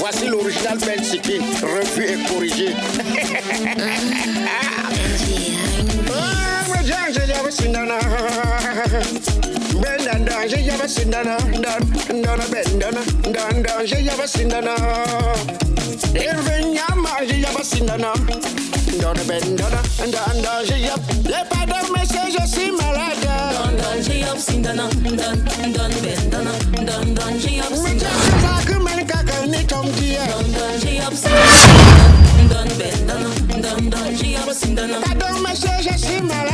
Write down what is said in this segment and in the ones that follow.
Voici l'original Ben Siki, revu et corrigé. Les pas de message, je suis malade.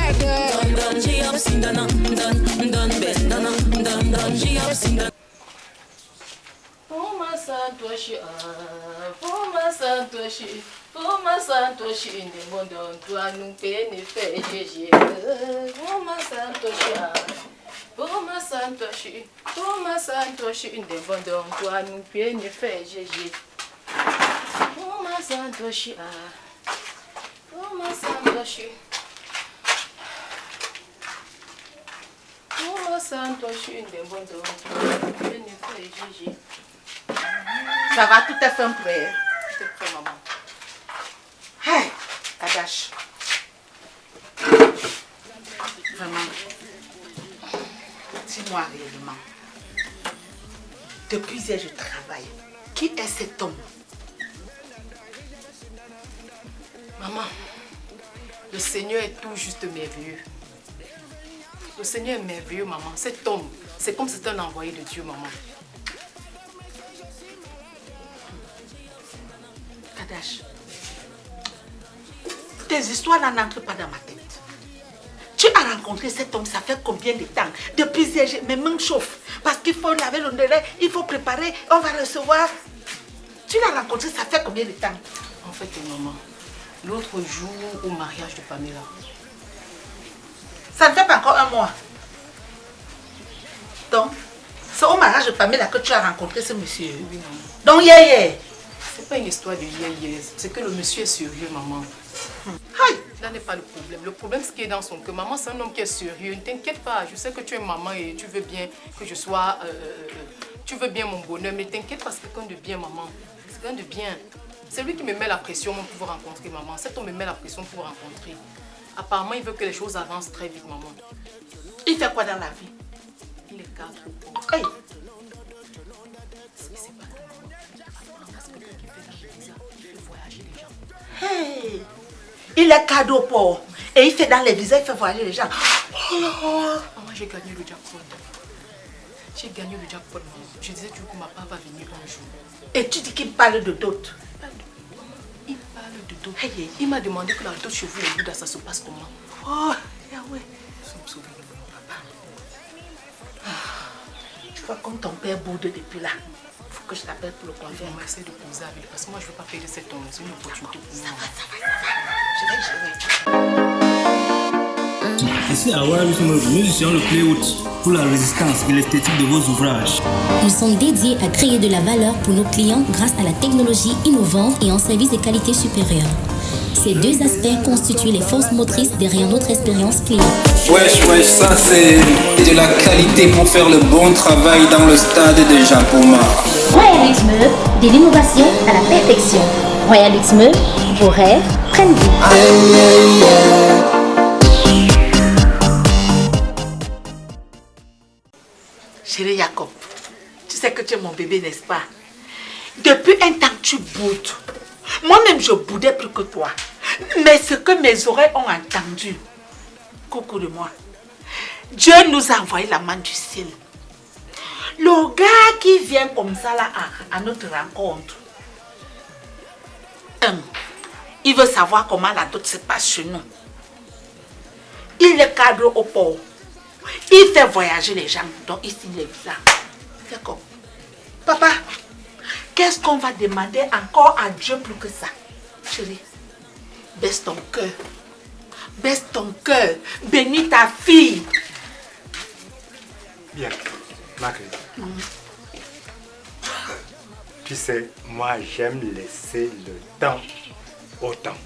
Uma santoshi in the mondo to anupeni fejeje. Uma santoshi in the mondo to anupeni fejeje. Uma santoshi in the mondo to anupeni fejeje. Ça va, tout est fait prêt. Tout est fait, maman. Hey, Kadash. Vraiment. Dis-moi réellement. Depuis hier, je travaille. Qui est cet homme? Maman, le Seigneur est tout juste merveilleux. Le Seigneur est merveilleux, maman. Cet homme, c'est comme si c'était un envoyé de Dieu, maman. Kadash. Tes histoires n'entrent pas dans ma tête. Tu as rencontré cet homme, ça fait combien de temps? Depuis hier, mes mains chauffent. Parce qu'il faut laver le nez, il faut préparer, on va recevoir. Tu l'as rencontré, ça fait combien de temps? En fait, maman, l'autre jour au mariage de Pamela. Ça ne fait pas encore un mois. Donc, c'est au mariage de Pamela que tu as rencontré ce monsieur. Oui, maman. Donc, hier. C'est pas une histoire de hier. C'est que le monsieur est sérieux, maman. Aïe. Là n'est pas le problème. Le problème, c'est qui est dans son cœur. Maman, c'est un homme qui est sérieux. Ne t'inquiète pas. Je sais que tu es maman et tu veux bien que je sois... tu veux bien mon bonheur. Mais t'inquiète pas, c'est quelqu'un de bien, maman. C'est quelqu'un de bien. C'est lui qui me met la pression pour vous rencontrer, maman. Cet homme me met la pression pour vous rencontrer. Apparemment, il veut que les choses avancent très vite, maman. Il fait quoi dans la vie? Il est cadre. Hey. C'est pas tout, maman. Parce que quelqu'un qui fait la visa, il fait voyager les gens. Hey. Il est cadeau pauvre. Et il fait dans les visas, il fait voyager les gens. Oh. Maman, j'ai gagné le jackpot. J'ai gagné le jackpot, maman. Je disais, du coup, ma part va venir un jour. Et tu dis qu'il parle de dot. Il parle de dot. Hey. Il m'a demandé que la dot chez vous et Bouddha, ça se passe comment? Oh, Yahweh. Nous sommes sauvés de mon papa. Tu vois comme ton père boude depuis là. Il faut que je t'appelle pour le coiffeur. On va essayer de poser avec. Parce que moi, je ne veux pas payer cet homme. C'est une opportunité pour nous. Ça va. Je vais gérer. Ici à Warabismo, nous utilisons le Playwood pour la résistance et l'esthétique de vos ouvrages. Nous sommes dédiés à créer de la valeur pour nos clients grâce à la technologie innovante et un service de qualité supérieure. Ces deux aspects constituent les forces motrices derrière notre expérience client. Wesh, ça c'est de la qualité pour faire le bon travail dans le stade de Japoma. Royal Meubles, de l'innovation à la perfection. Royal Meubles, vos rêves prennent vie. Chérie Jacob, tu sais que tu es mon bébé, n'est-ce pas? Depuis un temps, tu boudes. Moi-même, je boudais plus que toi. Mais ce que mes oreilles ont entendu, coucou de moi, Dieu nous a envoyé la main du ciel. Le gars qui vient comme ça là à notre rencontre, il veut savoir comment la dot se passe chez nous. Il est cadre au port. Il fait voyager les gens, donc il signe les visas. D'accord. Papa, qu'est-ce qu'on va demander encore à Dieu plus que ça? Chérie, baisse ton cœur. Baisse ton cœur. Bénis ta fille. Bien, Marguerite. Tu sais, moi j'aime laisser le temps au temps.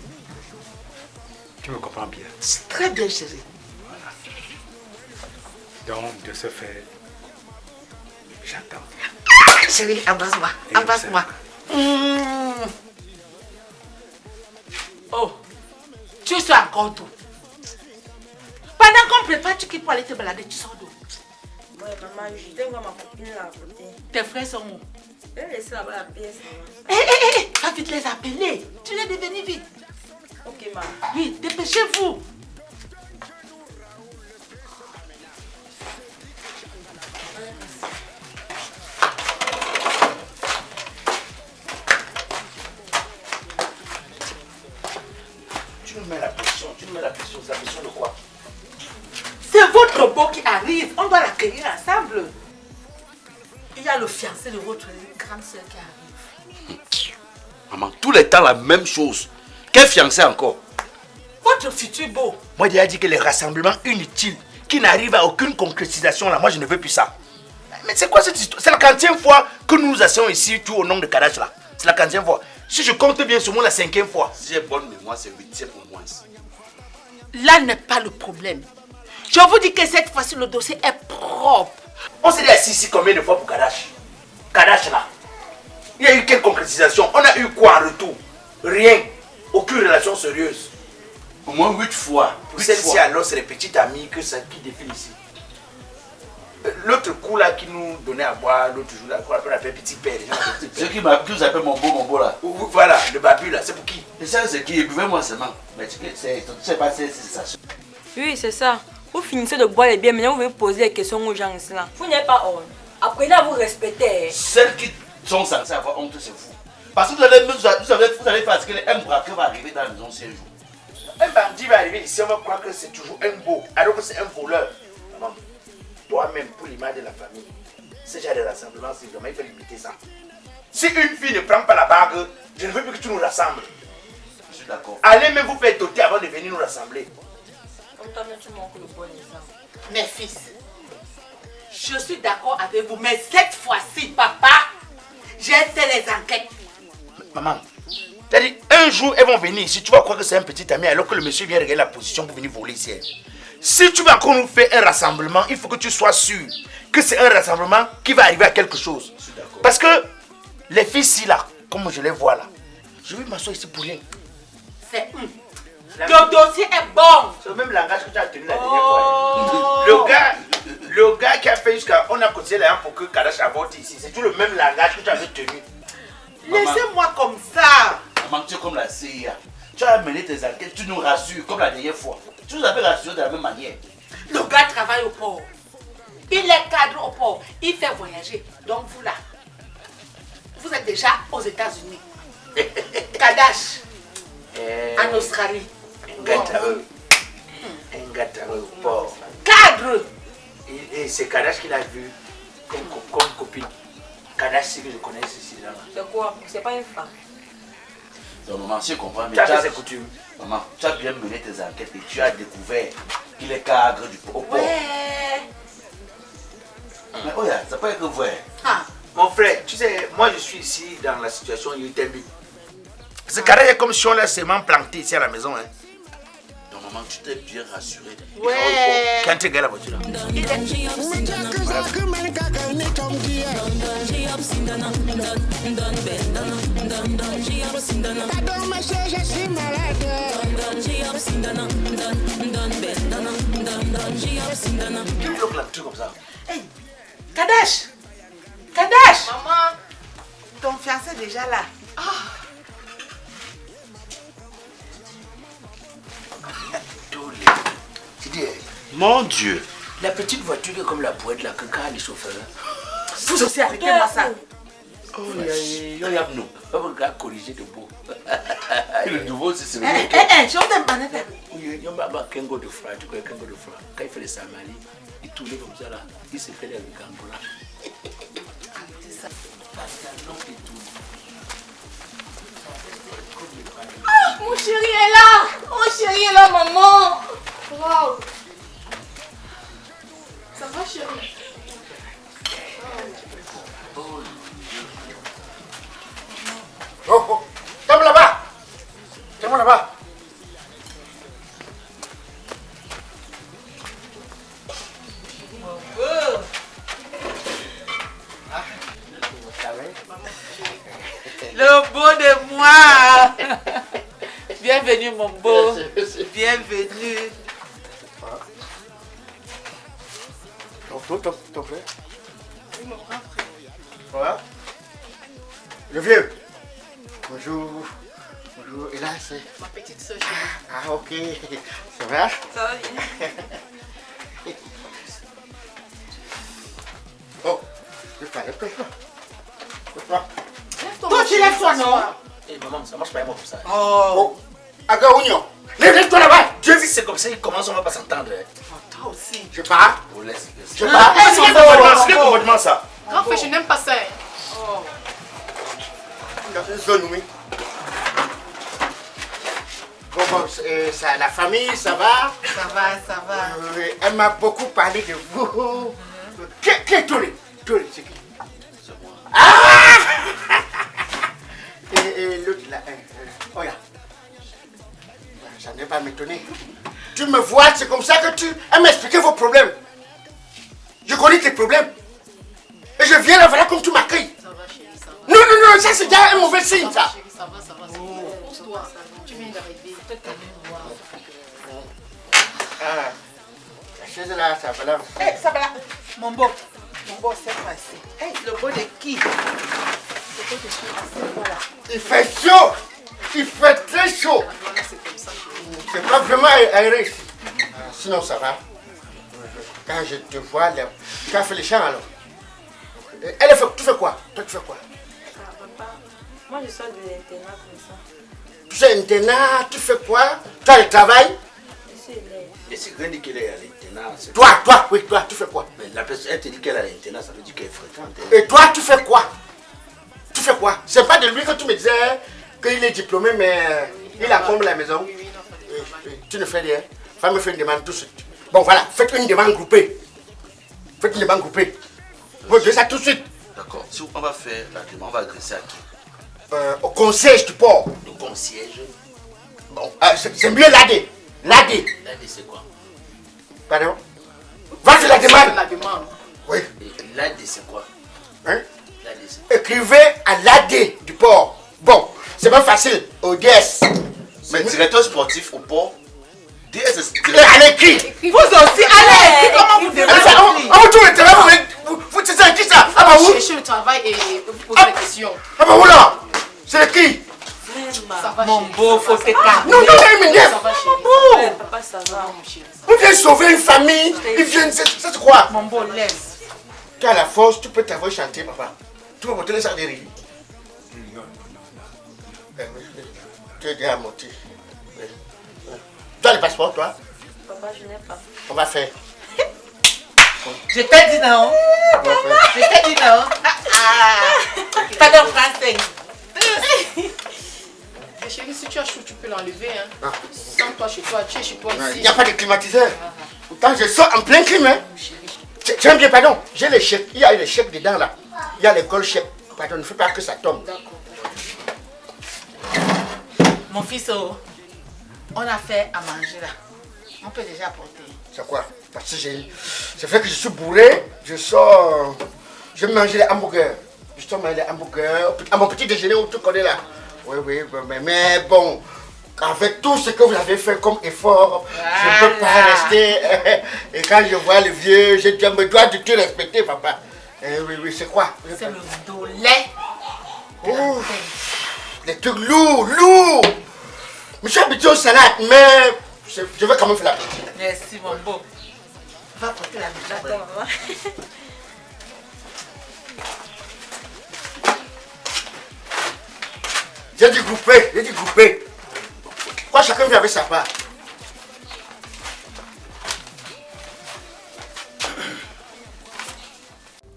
Tu me comprends bien? Très bien, chérie. Voilà. Donc, de ce fait, j'attends. Chérie, embrasse-moi. Embrasse-moi. Oh, tu sais encore d'où? Pendant qu'on prépare, tu quittes pour aller te balader, tu sors d'où? Ouais, maman, je dois voir ma copine là à côté. Tes frères sont où? Je vais laisser là-bas la pièce. Hé, va vite les appeler. Tu les devenir vite. Ok, maman. Oui, dépêchez-vous. Tu nous mets la pression, c'est la pression de quoi? C'est votre beau qui arrive. On doit l'accueillir ensemble. Il y a le fiancé de votre grande soeur qui arrive. Maman, tous les temps la même chose. Quel fiancé encore? Votre futur beau. Moi, j'ai déjà dit que les rassemblements inutiles qui n'arrivent à aucune concrétisation, là, moi, je ne veux plus ça. Mais c'est quoi cette histoire? C'est la 40e fois que nous nous asseyons ici, tout au nom de Kadash, là. C'est la 40e fois. Si je compte bien, c'est au moins la 5e fois. Si j'ai bonne mémoire, c'est 8e au moins. Là n'est pas le problème. Je vous dis que cette fois-ci, le dossier est propre. On s'est dit assis ici combien de fois pour Kadash? Kadash, là. Il y a eu quelle concrétisation? On a eu quoi en retour? Rien. Aucune relation sérieuse. Au moins 8 fois. Pour celle-ci, alors, c'est les petites amies qui défilent ici. L'autre coup là qui nous donnait à boire l'autre jour là, qu'on appelle petit père. C'est qui vous appelle mon beau là. Voilà, le babu là, c'est pour qui? Et ça c'est qui? Buvez-moi seulement. Mais tu sais pas si c'est ça. Oui, c'est ça. Vous finissez de boire les biens, maintenant vous venez poser des questions aux gens ici là. Vous n'êtes pas honte. Apprenez à vous respecter. Celles qui sont censées avoir honte, c'est vous. Parce que vous allez faire ce qu'un braqueur va arriver dans la maison si un jour. Un bandit va arriver ici, on va croire que c'est toujours un beau, alors que c'est un voleur. Toi-même, pour l'image de la famille, ce genre de rassemblement, c'est vraiment, il faut limiter ça. Si une fille ne prend pas la bague, je ne veux plus que tu nous rassembles. Je suis d'accord. Allez même vous faire doter avant de venir nous rassembler. Mes fils, je suis d'accord avec vous, mais cette fois-ci, papa, j'ai fait les enquêtes. Maman, t'as dit, un jour, elles vont venir ici, tu vas croire que c'est un petit ami, alors que le monsieur vient regarder la position pour venir voler ici. Si tu vas encore nous faire un rassemblement, il faut que tu sois sûr que c'est un rassemblement qui va arriver à quelque chose. Parce que les filles ici là, comme je les vois là, je vais m'asseoir ici pour rien. C'est le dossier est bon. C'est le même langage que tu as tenu la dernière fois. Le gars qui a fait jusqu'à... On a cotisé les gens pour que Kadash avorte ici. C'est tout le même langage que tu avais tenu. Laissez-moi comme ça. Maman, tu es comme la CIA. Tu as mené tes enquêtes, tu nous rassures comme la dernière fois. Tu nous avais rassuré de la même manière. Le gars travaille au port. Il est cadre au port. Il fait voyager. Donc vous là, vous êtes déjà aux États-Unis. Kadash, en Australie. Un gâteau au port. Cadre. Et c'est Kadash qui l'a vu comme copine. Kadash, c'est que je connais ici. C'est quoi? C'est pas une femme. Donc maman, si je comprends, mais tu as fait ses coutumes. Maman, tu as bien mené tes enquêtes et tu as découvert qu'il est cadre du port. Ouais. Mais oh yeah, ça peut être vrai. Mon frère, tu sais, moi je suis ici dans la situation Yutembi. Ce carré est comme si on l'a seulement planté ici à la maison. Hein. Donc maman, tu t'es bien rassuré. Ouais. Quand tu regardes la voiture là. Comme ça. Hey, Kadash. Kadash. Maman. Ton fiancé est déjà là. Mon Dieu. La petite voiture est comme la boîte là que car les chauffeurs. Vous aussi arrêtez-moi ça. Oh, il y a nous. On va corriger de beau. Le nouveau, c'est le Je vais te demander. Il y a un Kengo de frère. Tu connais Kengo de frère. Quand il fait les samaris, il tournait comme ça là. Il se fait avec Angola. C'est ça. Mon chéri est là. Mon chéri est là, maman. Wow. Ça va, chéri? Oh, tiens-moi là-bas. Tiens-moi là-bas. Le Bienvenue. Ton frère. Voilà. Le vieux. Bonjour. Bonjour. Et là, c'est... Ma petite soeur. Ah, ok. Ça va? Ça va bien. Oh, lève-toi. Toi, tu lèves-toi, non? Eh maman, ça marche pas moi pour ça. Oh. Agaounio. Lève-toi là-bas. Dieu si c'est comme ça, il commence, on va pas s'entendre. Toi aussi. Je pars. Oh, laisse. Je pars. C'est quel comportement ça? Grand frère, je n'aime pas ça. Oh. Dans une zone, oui. Bon, ça, la famille, ça va? Ça va. Elle m'a beaucoup parlé de vous. Qui est Tolé? Tolé, c'est qui? C'est moi. Ah! Et l'autre là, oh là. Ça n'est pas m'étonner. Tu me vois, c'est comme ça que tu... Elle m'a expliqué vos problèmes. Je connais tes problèmes. Et je viens là, voilà comme tu m'accueilles. Ça va, chérie, ça va. Non, ça c'est déjà un mauvais signe, ça. Chérie, ça va. Pousse-toi. Tu viens d'arriver. Ah, la chaise là, ça va là. Eh, ça va là. Mon beau, c'est passé. Eh, le beau de qui? Voilà. Il fait chaud. Il fait très chaud. C'est pas vraiment aéré ici. Sinon, ça va. Quand je te vois, tu as fait les champs alors. Tu fais quoi? Toi, tu fais quoi? Papa, moi je sors de l'internat comme ça. Tu sais, internat, tu fais quoi? Tu as le travail? Je suis élève. Et c'est rien dit qu'elle est à l'internat. Toi, tu fais quoi? Mais la personne, elle te dit qu'elle est à l'internat, ça veut dire qu'elle est fréquente. Et toi, tu fais quoi? Tu fais quoi? C'est pas de lui que tu me disais qu'il est diplômé, mais il encombre la maison. Tu ne fais rien. Va me faire une demande tout de suite. Bon, voilà, faites une demande groupée. Vous devez ça tout de suite. D'accord. Si on va faire la demande, on va adresser à qui? Au concierge du port. Le concierge. Bon, c'est mieux l'AD. L'AD, c'est quoi? pardon? Va faire la demande. La demande. Oui. L'AD, c'est quoi? Hein? L'AD, c'est... Écrivez à l'AD du port. Bon, c'est pas facile. Au DS. Mais directeur sportif au port. DS, à l'écrit. Vous aussi, allez. Comment vous demandez? Ah, tout le travail, vous dites ça, qui ça? Ah, bah où? Cherchez le travail et vous posez des questions. Ah, bah où là? C'est qui? Ça va, Mon chérie, beau, ça faut va, te ça va. calmer. Non, il m'énerve. Ça va, chérie. Papa, ça va. Mon chéri. On vient sauver une famille. Ils viennent, c'est quoi? Mon beau, laisse. Tu as la force, tu peux t'avoir chanté, papa. Tu peux porter les sarderies. Tu es déjà monté. Tu as le passeport, toi? Papa, je n'ai pas. On va faire. Je t'ai dit non. Je t'ai dit non. Pas de français. Mais chérie, si tu as chaud, tu peux l'enlever. Hein. Sans toi chez toi, tu es chez toi Il ici. n'y a pas de climatiseur. Pourtant, je sors en plein clim. Hein. J'aime bien, pardon. J'ai les chèques. Il y a les chèques dedans là. Il y a l'école chèque. Pardon, ne fais pas que ça tombe. Mon fils, on a fait à manger là. On peut déjà porter. C'est quoi? Parce que c'est fait que je suis bourré. Je sors. Je mange les hamburgers. Je sors manger les hamburgers. À mon petit déjeuner où tu connais là. Oui, mais bon. Avec tout ce que vous avez fait comme effort, je ne peux pas rester. Et quand je vois le vieux, je me dois de te respecter, papa. Oui, c'est quoi? C'est le dolet. Les trucs lourds. Je suis habitué aux salades, mais je vais quand même faire la petite. Merci, mon beau. Va porter la bouche. Attends, maman. J'ai dit grouper. Pourquoi chacun vient avec sa part?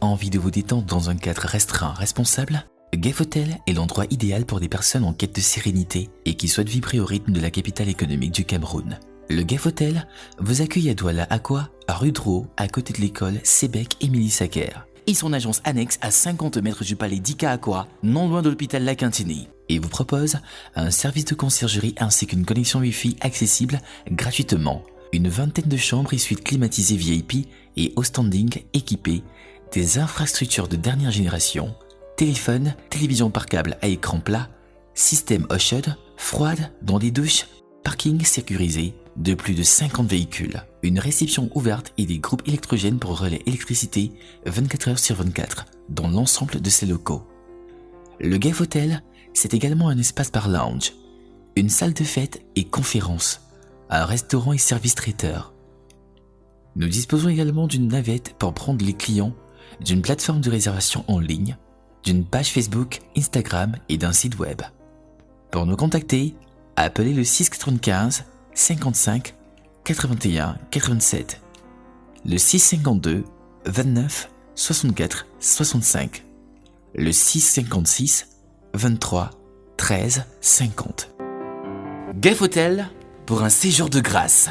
Envie de vous détendre dans un cadre restreint, responsable? Gef Hotel est l'endroit idéal pour des personnes en quête de sérénité et qui souhaitent vibrer au rythme de la capitale économique du Cameroun. Le Gef Hotel vous accueille à Douala Aqua, à rue Drouot, à côté de l'école Sébec Émilie Sacker. Et son agence annexe à 50 mètres du palais d'Ika Aqua, non loin de l'hôpital La Quintini. Et vous propose un service de conciergerie ainsi qu'une connexion Wi-Fi accessible gratuitement. Une vingtaine de chambres et suites climatisées VIP et au standing équipées, des infrastructures de dernière génération, téléphone, télévision par câble à écran plat, système eau chaude, froide dans des douches, parking sécurisé, de plus de 50 véhicules, une réception ouverte et des groupes électrogènes pour relais électricité 24 heures sur 24 dans l'ensemble de ses locaux. Le Gave Hotel, c'est également un espace bar lounge, une salle de fête et conférences, un restaurant et service traiteur. Nous disposons également d'une navette pour prendre les clients, d'une plateforme de réservation en ligne, d'une page Facebook, Instagram et d'un site web. Pour nous contacter, appelez le 695 55 81 87, le 652 29 64 65, le 656 23 13 50. Gave Hotel pour un séjour de grâce.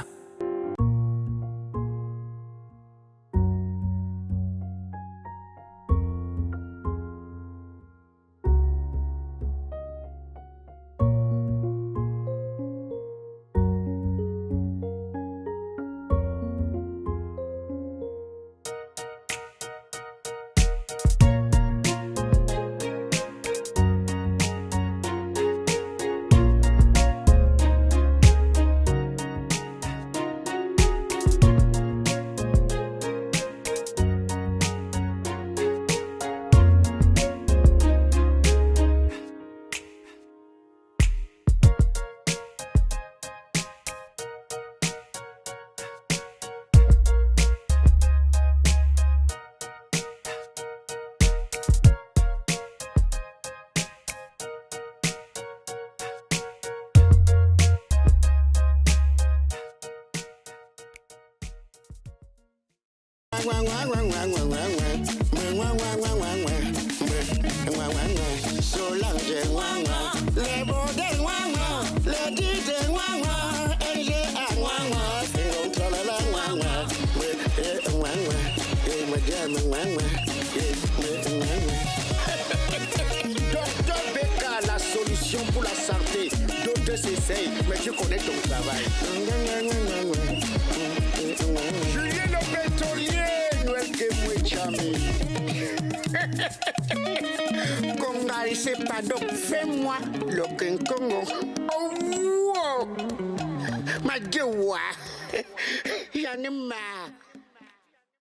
Docteur Becca, la solution pour la santé. D'autres s'essayent, mais tu connais ton travail. Julien le pétrolier, Noël Kemouechami. Conga, c'est pas donc, fais-moi le Kenkongo. Oh, wow. Ma gueule, j'en ai marre.